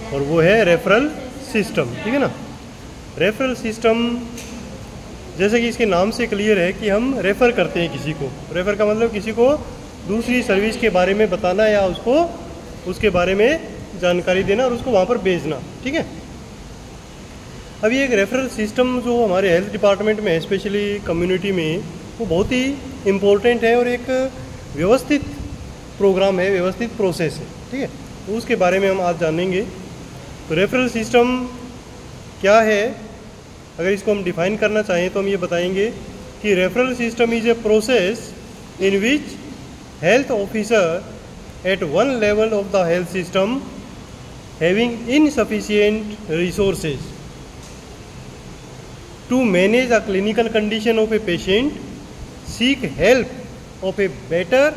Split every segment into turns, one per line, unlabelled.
और वो है रेफरल सिस्टम, ठीक है ना। रेफरल सिस्टम जैसे कि इसके नाम से क्लियर है कि हम रेफ़र करते हैं किसी को। रेफ़र का मतलब किसी को दूसरी सर्विस के बारे में बताना या उसको उसके बारे में जानकारी देना और उसको वहाँ पर भेजना, ठीक है। अभी एक रेफरल सिस्टम जो हमारे हेल्थ डिपार्टमेंट में स्पेशली कम्युनिटी में, वो बहुत ही इम्पोर्टेंट है और एक व्यवस्थित प्रोग्राम है, व्यवस्थित प्रोसेस है, ठीक है। तो उसके बारे में हम आज जानेंगे। तो रेफरल सिस्टम क्या है, अगर इसको हम डिफाइन करना चाहें तो हम ये बताएंगे कि referral system is a process in which health officer at one level of the health system having insufficient resources to manage a clinical condition of a patient seek help of a better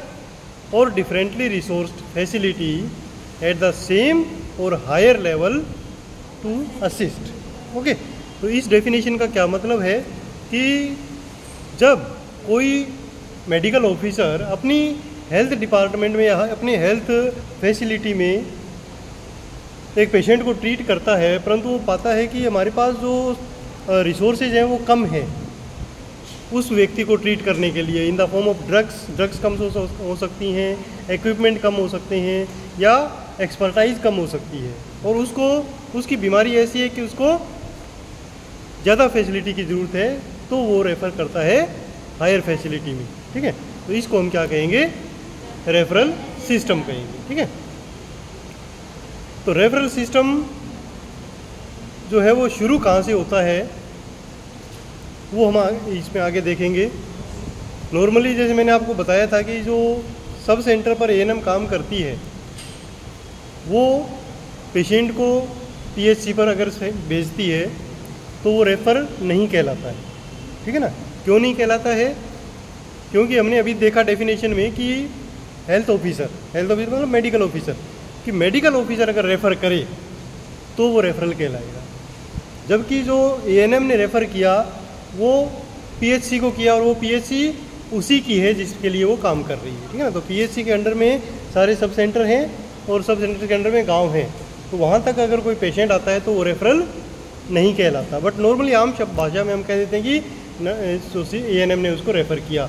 or differently resourced facility at the same or higher level to assist. Okay, तो इस definition का क्या मतलब है कि जब कोई medical officer अपनी हेल्थ डिपार्टमेंट में या अपनी हेल्थ फैसिलिटी में एक पेशेंट को ट्रीट करता है, परंतु वो पाता है कि हमारे पास जो रिसोर्सेज हैं वो कम है उस व्यक्ति को ट्रीट करने के लिए, in the form of drugs कम हो सकती हैं, इक्विपमेंट कम हो सकते हैं या एक्सपर्टाइज कम हो सकती है, और उसको उसकी बीमारी ऐसी है कि उसको ज़्यादा फैसिलिटी की ज़रूरत है, तो वो रेफ़र करता है हायर फैसिलिटी में, ठीक है। तो इसको हम क्या कहेंगे, रेफरल सिस्टम कहेंगे, ठीक है। तो रेफरल सिस्टम जो है वो शुरू कहाँ से होता है वो हम इसमें आगे देखेंगे। नॉर्मली जैसे मैंने आपको बताया था कि जो सब सेंटर पर एएनएम काम करती है वो पेशेंट को पीएचसी पर अगर भेजती है तो वो रेफ़र नहीं कहलाता है, ठीक है ना। क्यों नहीं कहलाता है, क्योंकि हमने अभी देखा डेफिनेशन में कि हेल्थ ऑफिसर मतलब मेडिकल ऑफिसर, कि मेडिकल ऑफिसर अगर रेफ़र करे तो वो रेफरल कहलाएगा, जबकि जो एएनएम ने रेफ़र किया वो पीएचसी को किया और वो पीएचसी उसी की है जिसके लिए वो काम कर रही है, ठीक है ना। तो पीएचसी के अंडर में सारे सब सेंटर हैं और सब सेंटर के अंडर में गांव हैं, तो वहाँ तक अगर कोई पेशेंट आता है तो वो रेफरल नहीं कहलाता। बट नॉर्मली आम शब्द भाषा में हम कह देते हैं कि एएनएम ने उसको रेफ़र किया,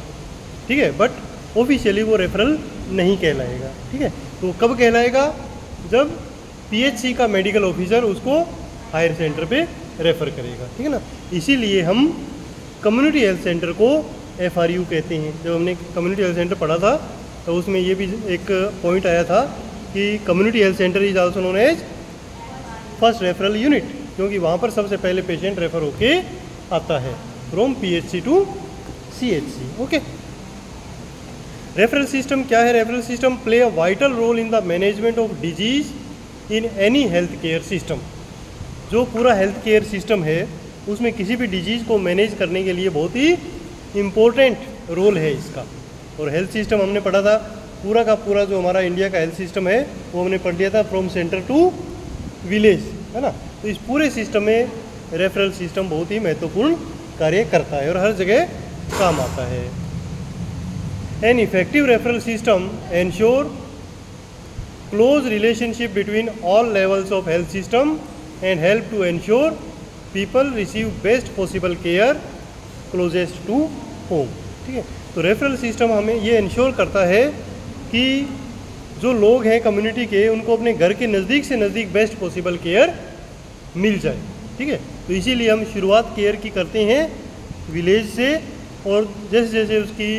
ठीक है, बट ऑफिशियली वो रेफरल नहीं कहलाएगा, ठीक है। तो कब कहलाएगा, जब पीएचसी का मेडिकल ऑफिसर उसको हायर सेंटर पे रेफ़र करेगा, ठीक है ना। इसीलिए हम कम्युनिटी हेल्थ सेंटर को एफआरयू कहते हैं। जब हमने कम्युनिटी हेल्थ सेंटर पढ़ा था तो उसमें ये भी एक पॉइंट आया था कि community health centre is also known as first referral unit, क्योंकि वहाँ पर सबसे पहले पेशेंट रेफ़र होके आता है from PHC to CHC. Okay, referral system क्या है? Referral system play a vital role in the management of disease in any health care system. जो पूरा हेल्थ केयर सिस्टम है उसमें किसी भी डिजीज़ को मैनेज करने के लिए बहुत ही इम्पोर्टेंट रोल है इसका। और हेल्थ सिस्टम हमने पढ़ा था, पूरा का पूरा जो हमारा इंडिया का हेल्थ सिस्टम है वो हमने पढ़ लिया था फ्रॉम सेंटर टू विलेज, है ना। तो इस पूरे सिस्टम में रेफरल सिस्टम बहुत ही महत्वपूर्ण कार्य करता है और हर जगह काम आता है। An effective referral system ensure close relationship between all levels of health system and help to ensure people receive best possible care closest to home, ठीक है। तो रेफरल सिस्टम हमें ये इंश्योर करता है कि जो लोग हैं कम्युनिटी के उनको अपने घर के नज़दीक से नज़दीक बेस्ट पॉसिबल केयर मिल जाए, ठीक है। तो इसीलिए हम शुरुआत केयर की करते हैं विलेज से, और जैसे जैसे उसकी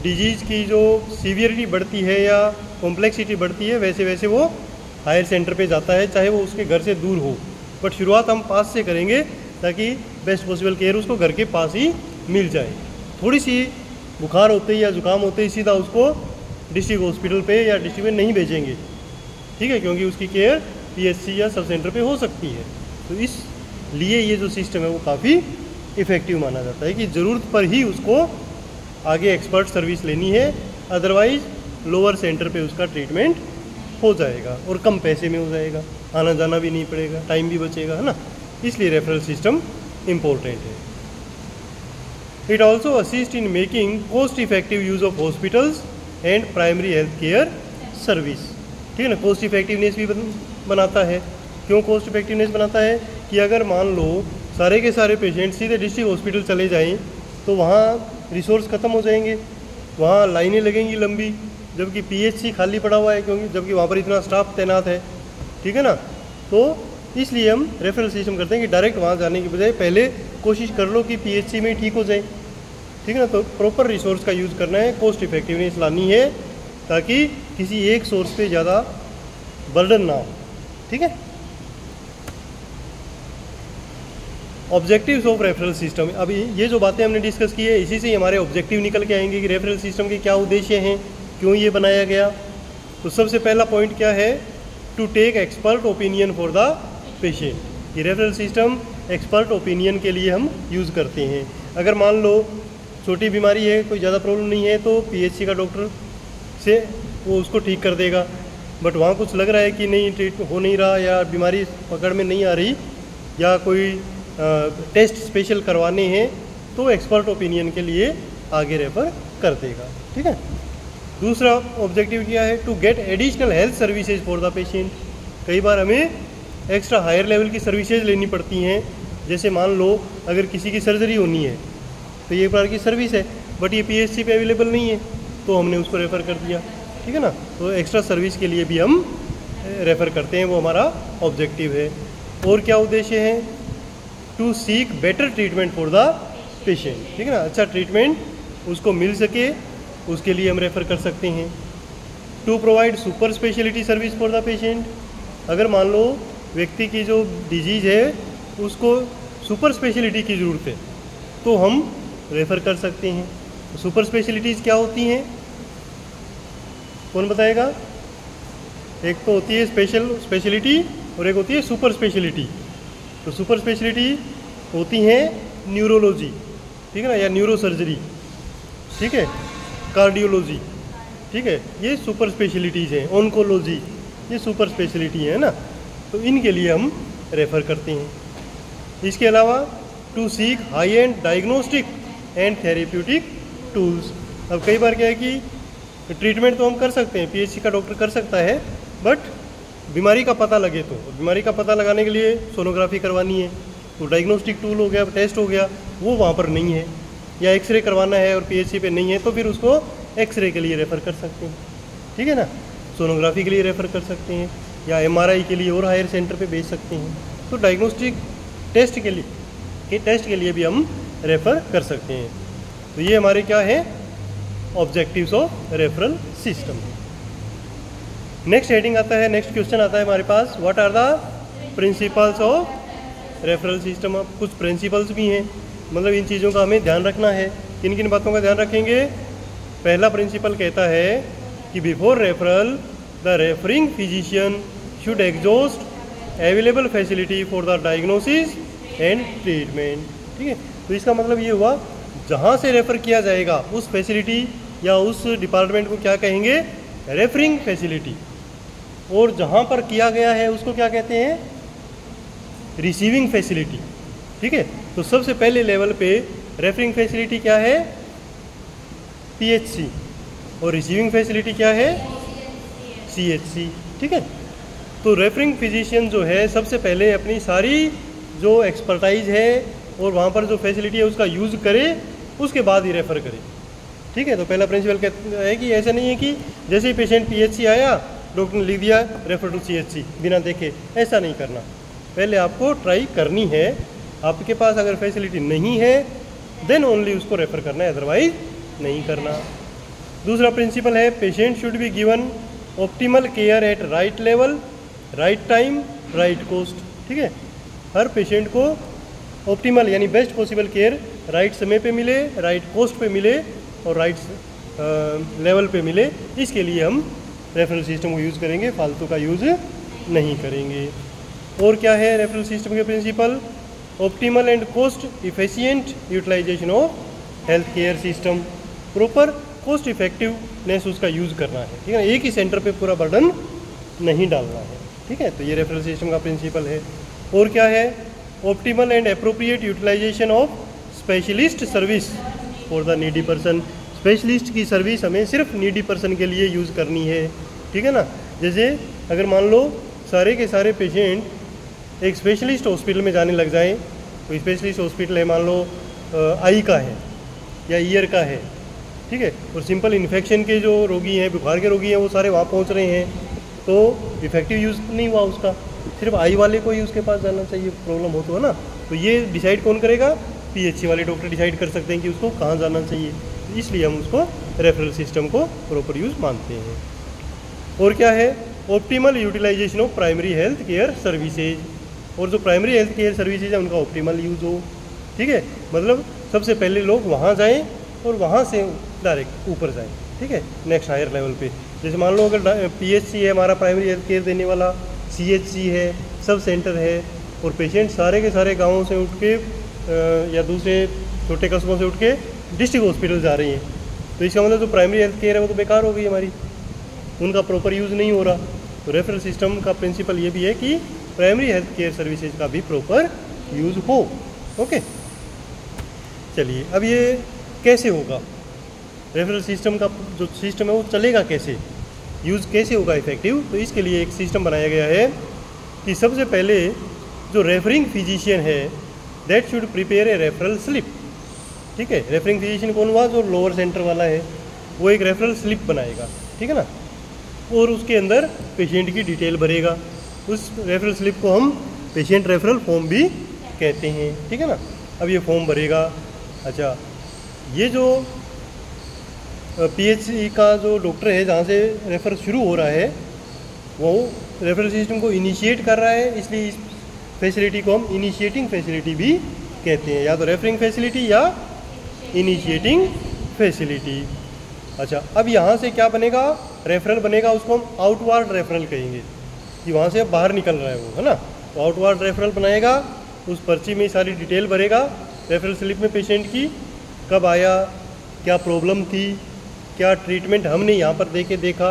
डिजीज़ की जो सीवियरिटी बढ़ती है या कॉम्प्लेक्सिटी बढ़ती है वैसे वैसे वो हायर सेंटर पे जाता है, चाहे वो उसके घर से दूर हो। बट शुरुआत हम पास से करेंगे ताकि बेस्ट पॉसिबल केयर उसको घर के पास ही मिल जाए। थोड़ी सी बुखार होते ही या ज़ुकाम होते ही सीधा उसको डिस्ट्रिक्ट हॉस्पिटल पे या डिस्ट्रिक्ट में नहीं भेजेंगे, ठीक है, क्योंकि उसकी केयर पीएचसी या सब सेंटर पे हो सकती है। तो इसलिए ये जो सिस्टम है वो काफ़ी इफ़ेक्टिव माना जाता है कि ज़रूरत पर ही उसको आगे एक्सपर्ट सर्विस लेनी है, अदरवाइज़ लोअर सेंटर पे उसका ट्रीटमेंट हो जाएगा और कम पैसे में हो जाएगा, आना जाना भी नहीं पड़ेगा, टाइम भी बचेगा, है ना। इसलिए रेफरल सिस्टम इम्पोर्टेंट है। It also assist in making cost effective use of hospitals and primary health care service, ठीक है ना। कॉस्ट इफेक्टिवनेस भी बनाता है। क्यों कॉस्ट इफेक्टिवनेस बनाता है कि अगर मान लो सारे के सारे पेशेंट सीधे डिस्ट्रिक्ट हॉस्पिटल चले जाएं तो वहाँ रिसोर्स ख़त्म हो जाएंगे, वहाँ लाइनें लगेंगी लंबी, जबकि पीएचसी खाली पड़ा हुआ है क्योंकि जबकि वहाँ पर इतना स्टाफ तैनात है, ठीक है ना। तो इसलिए हम रेफरल सिस्टम करते हैं कि डायरेक्ट वहाँ जाने की बजाय पहले कोशिश कर लो कि पीएचसी में ही ठीक हो जाए, ठीक है ना। तो प्रॉपर रिसोर्स का यूज़ करना है, कॉस्ट इफेक्टिवनेस लानी है ताकि किसी एक सोर्स पे ज़्यादा बर्डन ना हो, ठीक है। ऑब्जेक्टिव्स ऑफ रेफरल सिस्टम, अभी ये जो बातें हमने डिस्कस की है इसी से ही हमारे ऑब्जेक्टिव निकल के आएंगे कि रेफरल सिस्टम के क्या उद्देश्य हैं, क्यों ये बनाया गया। तो सबसे पहला पॉइंट क्या है, to take expert opinion for the patient. ये रेफरल सिस्टम एक्सपर्ट ओपिनियन के लिए हम यूज़ करते हैं। अगर मान लो छोटी बीमारी है, कोई ज़्यादा प्रॉब्लम नहीं है, तो पीएचसी का डॉक्टर से वो उसको ठीक कर देगा। बट वहाँ कुछ लग रहा है कि नहीं ट्रीट हो नहीं रहा या बीमारी पकड़ में नहीं आ रही या कोई टेस्ट स्पेशल करवाने हैं तो एक्सपर्ट ओपिनियन के लिए आगे रेफर कर देगा, ठीक है। दूसरा ऑब्जेक्टिव क्या है, to get additional health services for the patient. कई बार हमें एक्स्ट्रा हायर लेवल की सर्विसेज लेनी पड़ती हैं, जैसे मान लो अगर किसी की सर्जरी होनी है तो ये एक प्रकार की सर्विस है, बट ये पीएचसी पे अवेलेबल नहीं है तो हमने उसको रेफ़र कर दिया, ठीक है ना। तो एक्स्ट्रा सर्विस के लिए भी हम रेफ़र करते हैं, वो हमारा ऑब्जेक्टिव है। और क्या उद्देश्य है, to seek better treatment for the patient, ठीक है ना। अच्छा ट्रीटमेंट उसको मिल सके उसके लिए हम रेफ़र कर सकते हैं। To provide super speciality service for the patient, अगर मान लो व्यक्ति की जो डिजीज़ है उसको सुपर स्पेशलिटी की ज़रूरत है तो हम रेफ़र कर सकते हैं। तो सुपर स्पेशलिटीज़ क्या होती हैं, कौन बताएगा। एक तो होती है स्पेशलिटी और एक होती है सुपर स्पेशलिटी। तो सुपर स्पेशलिटी होती हैं न्यूरोलॉजी, ठीक है ना, या न्यूरो सर्जरी, ठीक है, कार्डियोलॉजी, ठीक है, ये सुपर स्पेशलिटीज़ हैं। ऑन्कोलॉजी ये सुपर स्पेशलिटी है ना, तो इनके लिए हम रेफ़र करते हैं। इसके अलावा to seek high end diagnostic and therapeutic tools. अब कई बार क्या है कि ट्रीटमेंट तो हम कर सकते हैं, पीएचसी का डॉक्टर कर सकता है, बट बीमारी का पता लगे तो बीमारी का पता लगाने के लिए सोनोग्राफी करवानी है तो डायग्नोस्टिक टूल हो गया, टेस्ट हो गया, वो वहाँ पर नहीं है, या एक्सरे करवाना है और पीएचसी पे नहीं है तो फिर उसको एक्सरे के लिए रेफ़र कर सकते हैं, ठीक है ना। सोनोग्राफी के लिए रेफ़र कर सकते हैं या एमआरआई के लिए और हायर सेंटर पे भेज सकते हैं। तो डायग्नोस्टिक टेस्ट के लिए भी हम रेफ़र कर सकते हैं। तो ये हमारे क्या है, objectives of referral system. Next heading आता है, नेक्स्ट क्वेश्चन आता है हमारे पास, what are the principles of referral system. अब कुछ प्रिंसिपल्स भी हैं, मतलब इन चीज़ों का हमें ध्यान रखना है। किन किन बातों का ध्यान रखेंगे। पहला प्रिंसिपल कहता है कि before referral the referring physician should exhaust available facility for the diagnosis and treatment, ठीक है। तो इसका मतलब ये हुआ जहाँ से रेफ़र किया जाएगा उस फैसिलिटी या उस डिपार्टमेंट को क्या कहेंगे, रेफरिंग फैसिलिटी, और जहाँ पर किया गया है उसको क्या कहते हैं, रिसीविंग फैसिलिटी, ठीक है। तो सबसे पहले लेवल पे रेफरिंग फैसिलिटी क्या है, पीएचसी, और रिसीविंग फैसिलिटी क्या है, सीएचसी, ठीक है। तो रेफरिंग फिजिशियन जो है सबसे पहले अपनी सारी जो एक्सपर्टाइज है और वहाँ पर जो फैसिलिटी है उसका यूज़ करे, उसके बाद ही रेफ़र करे, ठीक है। तो पहला प्रिंसिपल कहता है कि ऐसा नहीं है कि जैसे ही पेशेंट पीएचसी आया डॉक्टर ने लिख दिया रेफर टू सीएचसी बिना देखे, ऐसा नहीं करना। पहले आपको ट्राई करनी है, आपके पास अगर फैसिलिटी नहीं है देन ओनली उसको रेफ़र करना है, अदरवाइज नहीं करना। दूसरा प्रिंसिपल है, patient should be given optimal care at right level, right time, right cost, ठीक है। हर पेशेंट को ऑप्टिमल यानी बेस्ट पॉसिबल केयर राइट समय पे मिले, राइट कॉस्ट पे मिले और राइट लेवल पे मिले, इसके लिए हम रेफरल सिस्टम को यूज़ करेंगे, फालतू का यूज़ नहीं करेंगे। और क्या है रेफरल सिस्टम के principle, optimal and cost efficient utilisation of health care system, proper cost effectiveness उसका यूज़ करना है, ठीक है ना, एक ही सेंटर पे पूरा बर्डन नहीं डालना है, ठीक है। तो ये रेफरल सिस्टम का प्रिंसिपल है। और क्या है, optimal and appropriate utilisation of specialist service for the needy person, specialist की सर्विस हमें सिर्फ नीडी पर्सन के लिए यूज़ करनी है, ठीक है ना। जैसे अगर मान लो सारे के सारे पेशेंट एक स्पेशलिस्ट हॉस्पिटल में जाने लग जाएं, कोई स्पेशलिस्ट हॉस्पिटल है, मान लो आई का है या ईयर का है, ठीक है, और सिंपल इन्फेक्शन के जो रोगी हैं, बुखार के रोगी हैं, वो सारे वहाँ पहुँच रहे हैं, तो इफेक्टिव यूज़ नहीं हुआ उसका, सिर्फ आई वाले को ही उसके पास जाना चाहिए, प्रॉब्लम हो तो, है ना। तो ये डिसाइड कौन करेगा? पीएचसी वाले डॉक्टर डिसाइड कर सकते हैं कि उसको कहाँ जाना चाहिए, इसलिए हम उसको रेफरल सिस्टम को प्रॉपर यूज़ मानते हैं। और क्या है? Optimal utilisation of primary health care services, और जो प्राइमरी हेल्थ केयर सर्विसेज है उनका ऑप्टिमल यूज़ हो, ठीक है, मतलब सबसे पहले लोग वहाँ जाएँ और वहाँ से डायरेक्ट ऊपर जाएँ, ठीक है, नेक्स्ट हायर लेवल पे। जैसे मान लो अगर पीएचसी है हमारा प्राइमरी हेल्थ केयर देने वाला, सीएचसी है, सब सेंटर है, और पेशेंट सारे के सारे गाँवों से उठ के या दूसरे छोटे कस्बों से उठ के डिस्ट्रिक्ट हॉस्पिटल जा रही हैं, तो इसका मतलब जो प्राइमरी हेल्थ केयर है वो तो बेकार हो गई हमारी, उनका प्रॉपर यूज़ नहीं हो रहा। तो रेफरल सिस्टम का प्रिंसिपल ये भी है कि प्राइमरी हेल्थ केयर सर्विसेज का भी प्रॉपर यूज़ हो। ओके, चलिए अब ये कैसे होगा? रेफरल सिस्टम का जो सिस्टम है वो चलेगा कैसे, यूज़ कैसे होगा इफेक्टिव? तो इसके लिए एक सिस्टम बनाया गया है कि सबसे पहले जो रेफरिंग फिजिशियन है that should prepare a referral slip, ठीक है। रेफरिंग फिजिशियन कौन हुआ? जो लोअर सेंटर वाला है, वो एक रेफरल स्लिप बनाएगा, ठीक है ना, और उसके अंदर पेशेंट की डिटेल भरेगा। उस रेफरल स्लिप को हम पेशेंट रेफरल फॉर्म भी कहते हैं, ठीक है ना। अब ये फॉर्म भरेगा। अच्छा, ये जो पीएचसी का जो डॉक्टर है जहाँ से रेफर शुरू हो रहा है, वो रेफरल सिस्टम को इनिशिएट कर रहा है, इसलिए इस फैसिलिटी को हम इनिशिएटिंग फैसिलिटी भी कहते हैं, या तो रेफरिंग फैसिलिटी या इनिशिएटिंग फैसिलिटी। अच्छा, अब यहाँ से क्या बनेगा? रेफरल बनेगा, उसको हम आउटवार्ड रेफरल कहेंगे कि वहाँ से अब बाहर निकल रहा है वो, है ना। तो आउटवार्ड रेफरल बनाएगा, उस पर्ची में सारी डिटेल भरेगा, रेफरल स्लिप में पेशेंट की कब आया, क्या प्रॉब्लम थी, क्या ट्रीटमेंट हमने यहाँ पर देके देखा,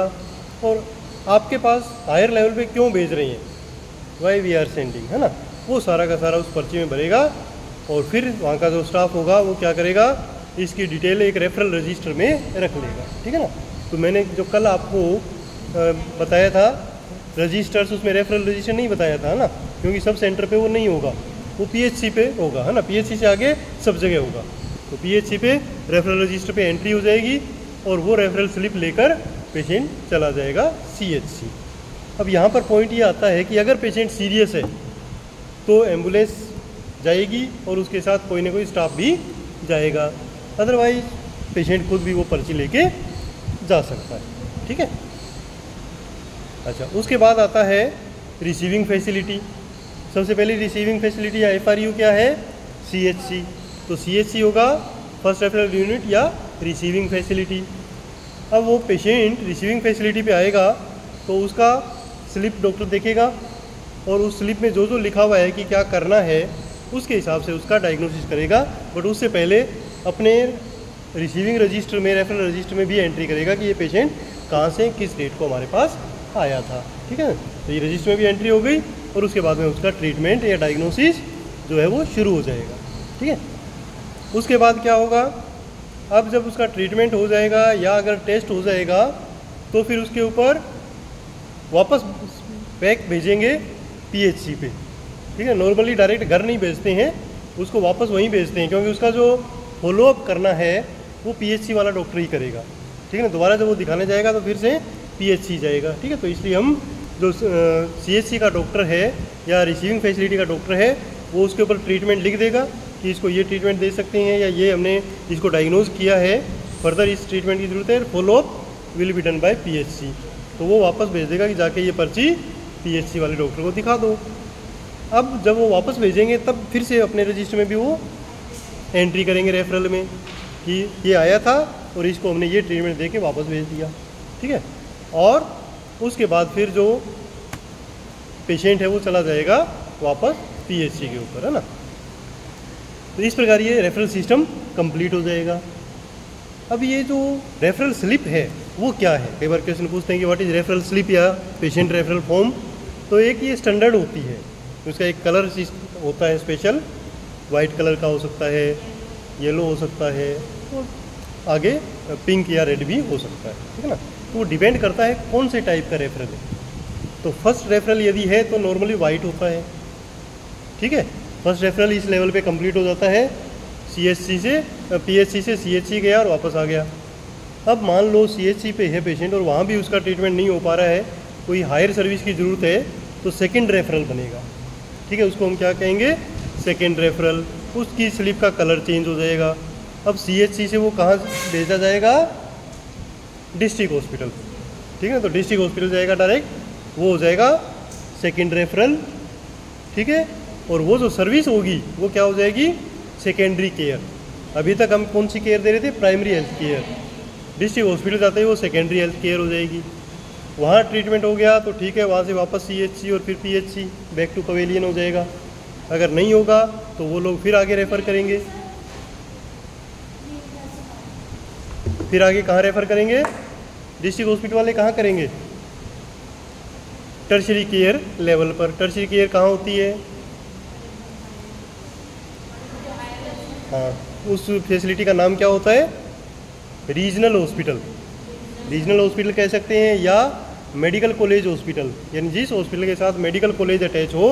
और आपके पास हायर लेवल पे क्यों भेज रही हैं, वाई वी आर सेंडिंग, है ना, वो सारा का सारा उस पर्ची में भरेगा। और फिर वहाँ का जो स्टाफ होगा वो क्या करेगा? इसकी डिटेल एक रेफरल रजिस्टर में रख लेगा, ठीक है ना। तो मैंने जो कल आपको बताया था रजिस्टर्स, उसमें रेफरल रजिस्टर नहीं बताया था, है ना, क्योंकि सब सेंटर पे वो नहीं होगा, वो पीएचसी पे होगा, है ना, पीएचसी से आगे सब जगह होगा। तो पीएचसी पे रेफरल रजिस्टर पे एंट्री हो जाएगी और वो रेफरल स्लिप लेकर पेशेंट चला जाएगा सीएचसी। अब यहाँ पर पॉइंट ये आता है कि अगर पेशेंट सीरियस है तो एम्बुलेंस जाएगी और उसके साथ कोई ना कोई स्टाफ भी जाएगा, अदरवाइज पेशेंट खुद भी वो पर्ची लेके जा सकता है, ठीक है। अच्छा, उसके बाद आता है रिसीविंग फैसिलिटी। सबसे पहले रिसीविंग फैसिलिटी या एफआरयू क्या है? सीएचसी। तो सीएचसी होगा फर्स्ट रेफरल यूनिट या रिसीविंग फैसिलिटी। अब वो पेशेंट रिसीविंग फैसिलिटी पे आएगा तो उसका स्लिप डॉक्टर देखेगा और उस स्लिप में जो जो लिखा हुआ है कि क्या करना है उसके हिसाब से उसका डायग्नोसिस करेगा। बट उससे पहले अपने रिसीविंग रजिस्टर में, रेफरल रजिस्टर में भी एंट्री करेगा कि ये पेशेंट कहाँ से किस डेट को हमारे पास आया था, ठीक है। तो ये रजिस्टर में भी एंट्री हो गई और उसके बाद में उसका ट्रीटमेंट या डायग्नोसिस जो है वो शुरू हो जाएगा, ठीक है। उसके बाद क्या होगा? अब जब उसका ट्रीटमेंट हो जाएगा या अगर टेस्ट हो जाएगा तो फिर उसके ऊपर वापस बैक भेजेंगे पीएचसी पे, ठीक है। नॉर्मली डायरेक्ट घर नहीं भेजते हैं, उसको वापस वहीं भेजते हैं, क्योंकि उसका जो फॉलोअप करना है वो पीएचसी वाला डॉक्टर ही करेगा, ठीक है ना। दोबारा जब वो दिखाने जाएगा तो फिर से पीएचसी जाएगा, ठीक है। तो इसलिए हम जो सीएचसी का डॉक्टर है या रिसीविंग फैसिलिटी का डॉक्टर है वो उसके ऊपर ट्रीटमेंट लिख देगा कि इसको ये ट्रीटमेंट दे सकते हैं या ये हमने इसको डायग्नोज किया है, फर्दर इस ट्रीटमेंट की ज़रूरत है, follow up will be done by PHC. तो वो वापस भेज देगा कि जाके ये पर्ची पीएचसी वाले डॉक्टर को दिखा दो। अब जब वो वापस भेजेंगे तब फिर से अपने रजिस्टर में भी वो एंट्री करेंगे रेफरल में कि ये आया था और इसको हमने ये ट्रीटमेंट दे के वापस भेज दिया, ठीक है। और उसके बाद फिर जो पेशेंट है वो चला जाएगा वापस पीएचसी के ऊपर, है ना। तो इस प्रकार ये रेफरल सिस्टम कंप्लीट हो जाएगा। अब ये जो रेफरल स्लिप है वो क्या है? कई बार क्वेश्चन पूछते हैं कि व्हाट इज़ रेफरल स्लिप या पेशेंट रेफरल फॉर्म। तो एक ये स्टैंडर्ड होती है, उसका एक कलर होता है स्पेशल, वाइट कलर का हो सकता है, येलो हो सकता है और आगे पिंक या रेड भी हो सकता है, ठीक है ना। तो वो डिपेंड करता है कौन से टाइप का रेफरल है। तो फर्स्ट रेफरल यदि है तो नॉर्मली वाइट होता है, ठीक है। फर्स्ट रेफरल इस लेवल पे कंप्लीट हो जाता है, CHC से PHC से CHC गया और वापस आ गया। अब मान लो CHC पे है पेशेंट और वहाँ भी उसका ट्रीटमेंट नहीं हो पा रहा है, कोई हायर सर्विस की ज़रूरत है, तो सेकंड रेफरल बनेगा, ठीक है। उसको हम क्या कहेंगे, सेकंड रेफरल। उसकी स्लिप का कलर चेंज हो जाएगा। अब CHC से वो कहाँ भेजा जाएगा, डिस्ट्रिक्ट हॉस्पिटल, ठीक है। तो डिस्ट्रिक्ट हॉस्पिटल जाएगा डायरेक्ट, वो हो जाएगा सेकंड रेफरल, ठीक है। और वो जो सर्विस होगी वो क्या हो जाएगी, सेकेंडरी केयर। अभी तक हम कौन सी केयर दे रहे थे, primary health care. District hospital जाते ही वो सेकेंडरी हेल्थ केयर हो जाएगी। वहाँ ट्रीटमेंट हो गया तो ठीक है, वहाँ से वापस CHC और फिर PHC, बैक टू पवेलियन हो जाएगा। अगर नहीं होगा तो वो लोग फिर आगे रेफ़र करेंगे। फिर आगे कहाँ रेफ़र करेंगे, डिस्ट्रिक्ट हॉस्पिटल वाले कहाँ करेंगे, टर्शरी केयर लेवल पर। टर्शरी केयर कहाँ होती है, हाँ, उस फैसिलिटी का नाम क्या होता है, रीजनल हॉस्पिटल। रीजनल हॉस्पिटल कह सकते हैं या मेडिकल कॉलेज हॉस्पिटल, यानी जिस हॉस्पिटल के साथ मेडिकल कॉलेज अटैच हो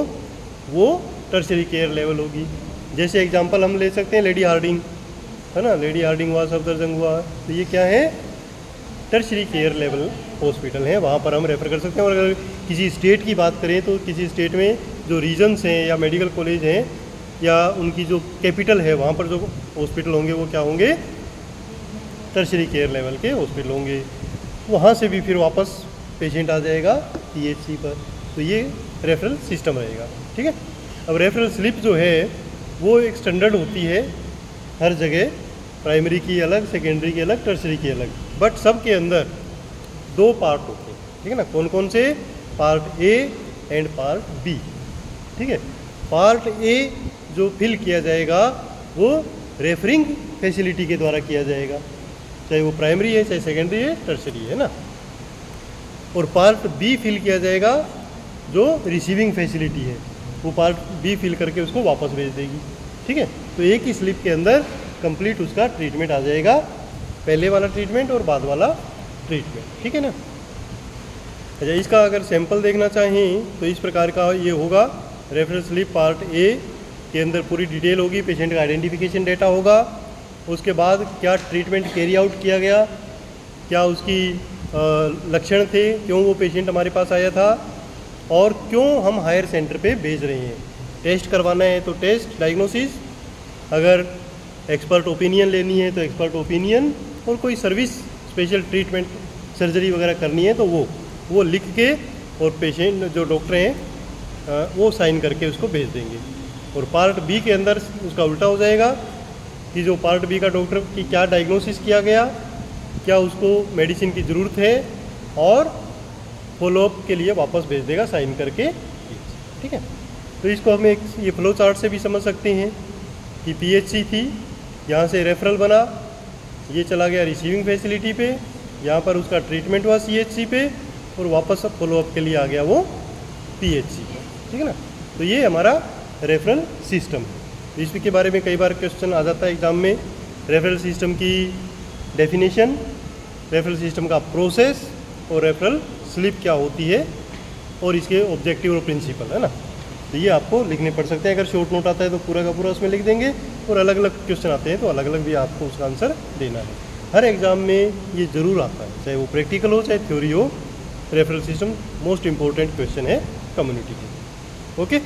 वो टर्शरी केयर लेवल होगी। जैसे एग्जांपल हम ले सकते हैं लेडी हार्डिंग, है ना, लेडी हार्डिंग हुआ, सफदरजंग हुआ, तो ये क्या है, टर्शरी केयर लेवल हॉस्पिटल है, वहाँ पर हम रेफ़र कर सकते हैं। और अगर किसी स्टेट की बात करें तो किसी स्टेट में जो रीजन्स हैं या मेडिकल कॉलेज हैं या उनकी जो कैपिटल है वहाँ पर जो हॉस्पिटल होंगे वो क्या होंगे, टर्शरी केयर लेवल के हॉस्पिटल होंगे। वहाँ से भी फिर वापस पेशेंट आ जाएगा PHC पर। तो ये रेफरल सिस्टम रहेगा, ठीक है। अब रेफरल स्लिप जो है वो एक स्टैंडर्ड होती है हर जगह, प्राइमरी की अलग, सेकेंडरी की अलग, टर्शरी की अलग, बट सब के अंदर 2 पार्ट होते हैं, ठीक है ना। कौन कौन से, part A and part B, ठीक है। पार्ट A जो फिल किया जाएगा वो रेफरिंग फैसिलिटी के द्वारा किया जाएगा, चाहे वो प्राइमरी है, चाहे सेकेंडरी है, टर्शरी है ना। और पार्ट B फिल किया जाएगा जो रिसीविंग फैसिलिटी है, वो पार्ट B फिल करके उसको वापस भेज देगी, ठीक है। तो एक ही स्लिप के अंदर कंप्लीट उसका ट्रीटमेंट आ जाएगा, पहले वाला ट्रीटमेंट और बाद वाला ट्रीटमेंट, ठीक है ना। अच्छा, इसका अगर सैंपल देखना चाहें तो इस प्रकार का ये होगा। रेफरल स्लिप पार्ट A के अंदर पूरी डिटेल होगी, पेशेंट का आइडेंटिफिकेशन डेटा होगा, उसके बाद क्या ट्रीटमेंट कैरी आउट किया गया, क्या उसकी लक्षण थे, क्यों वो पेशेंट हमारे पास आया था, और क्यों हम हायर सेंटर पे भेज रहे हैं। टेस्ट करवाना है तो टेस्ट, डायग्नोसिस, अगर एक्सपर्ट ओपिनियन लेनी है तो एक्सपर्ट ओपिनियन, और कोई सर्विस स्पेशल ट्रीटमेंट सर्जरी वगैरह करनी है तो वो लिख के और पेशेंट जो डॉक्टर हैं वो साइन करके उसको भेज देंगे। और पार्ट B के अंदर उसका उल्टा हो जाएगा कि जो पार्ट B का डॉक्टर की क्या डायग्नोसिस किया गया, क्या उसको मेडिसिन की ज़रूरत है, और फॉलोअप के लिए वापस भेज देगा साइन करके, ठीक है। तो इसको हम एक ये फ्लो चार्ट से भी समझ सकते हैं कि PHC थी, यहाँ से रेफरल बना, ये चला गया रिसीविंग फैसिलिटी पे, यहाँ पर उसका ट्रीटमेंट हुआ CHC पे, और वापस फॉलोअप के लिए आ गया वो PHC, ठीक है ना। तो ये हमारा रेफरल सिस्टम, इसके बारे में कई बार क्वेश्चन आ जाता है एग्ज़ाम में। रेफरल सिस्टम की डेफिनेशन, रेफरल सिस्टम का प्रोसेस, और रेफरल स्लिप क्या होती है, और इसके ऑब्जेक्टिव और प्रिंसिपल, है ना। तो ये आपको लिखने पड़ सकते हैं। अगर शॉर्ट नोट आता है तो पूरा का पूरा उसमें लिख देंगे, और अलग अलग क्वेश्चन आते हैं तो अलग अलग भी आपको उसका आंसर देना है। हर एग्ज़ाम में ये ज़रूर आता है, चाहे वो प्रैक्टिकल हो चाहे थ्योरी हो। Referral system most important question है कम्युनिटी के। ओके।